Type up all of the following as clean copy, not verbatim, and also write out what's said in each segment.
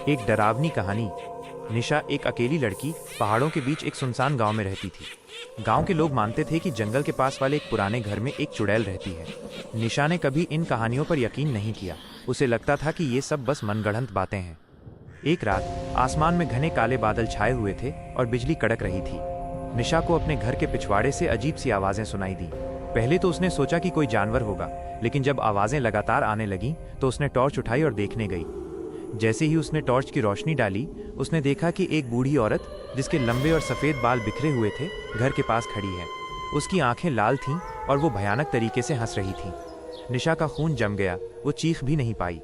एक डरावनी कहानी। निशा एक अकेली लड़की पहाड़ों के बीच एक सुनसान गांव में रहती थी। गांव के लोग मानते थे कि जंगल के पास वाले एक पुराने घर में एक चुड़ैल रहती है। निशा ने कभी इन कहानियों पर यकीन नहीं किया। उसे लगता था कि ये सब बस मनगढ़ंत बातें हैं। एक रात आसमान में घने काले बादल छाए हुए थे और बिजली कड़क रही थी। निशा को अपने घर के पिछवाड़े से अजीब सी आवाज़ें सुनाई दी। पहले तो उसने सोचा कि कोई जानवर होगा, लेकिन जब आवाज़ें लगातार आने लगीं तो उसने टॉर्च उठाई और देखने गई। जैसे ही उसने टॉर्च की रोशनी डाली, उसने देखा कि एक बूढ़ी औरत जिसके लंबे और सफ़ेद बाल बिखरे हुए थे घर के पास खड़ी है। उसकी आंखें लाल थीं और वो भयानक तरीके से हंस रही थी। निशा का खून जम गया, वो चीख भी नहीं पाई।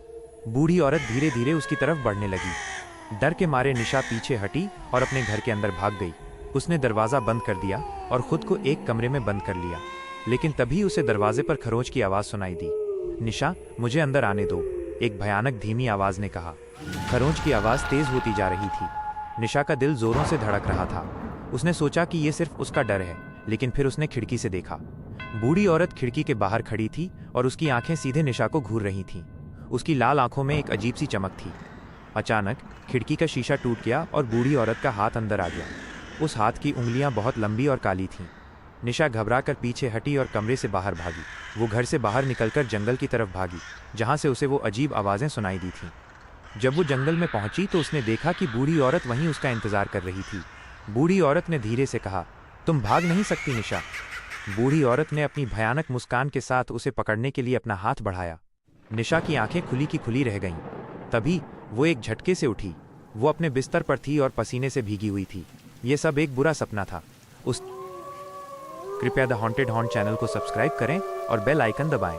बूढ़ी औरत धीरे धीरे उसकी तरफ बढ़ने लगी। डर के मारे निशा पीछे हटी और अपने घर के अंदर भाग गई। उसने दरवाज़ा बंद कर दिया और खुद को एक कमरे में बंद कर लिया। लेकिन तभी उसे दरवाजे पर खरोंच की आवाज़ सुनाई दी। निशा, मुझे अंदर आने दो, एक भयानक धीमी आवाज़ ने कहा। खरोंच की आवाज़ तेज होती जा रही थी। निशा का दिल जोरों से धड़क रहा था। उसने सोचा कि ये सिर्फ उसका डर है, लेकिन फिर उसने खिड़की से देखा। बूढ़ी औरत खिड़की के बाहर खड़ी थी और उसकी आंखें सीधे निशा को घूर रही थीं। उसकी लाल आंखों में एक अजीब सी चमक थी। अचानक खिड़की का शीशा टूट गया और बूढ़ी औरत का हाथ अंदर आ गया। उस हाथ की उंगलियां बहुत लंबी और काली थीं। निशा घबराकर पीछे हटी और कमरे से बाहर भागी। वो घर से बाहर निकलकर जंगल की तरफ भागी, जहाँ से उसे वो अजीब आवाज़ें सुनाई दी थीं। जब वो जंगल में पहुंची तो उसने देखा कि बूढ़ी औरत वहीं उसका इंतजार कर रही थी। बूढ़ी औरत ने धीरे से कहा, तुम भाग नहीं सकती निशा। बूढ़ी औरत ने अपनी भयानक मुस्कान के साथ उसे पकड़ने के लिए अपना हाथ बढ़ाया। निशा की आंखें खुली की खुली रह गईं। तभी वो एक झटके से उठी। वो अपने बिस्तर पर थी और पसीने से भीगी हुई थी। ये सब एक बुरा सपना था। कृपया द हॉन्टेड हॉन्ट चैनल को सब्सक्राइब करें और बेल आइकन दबाएं।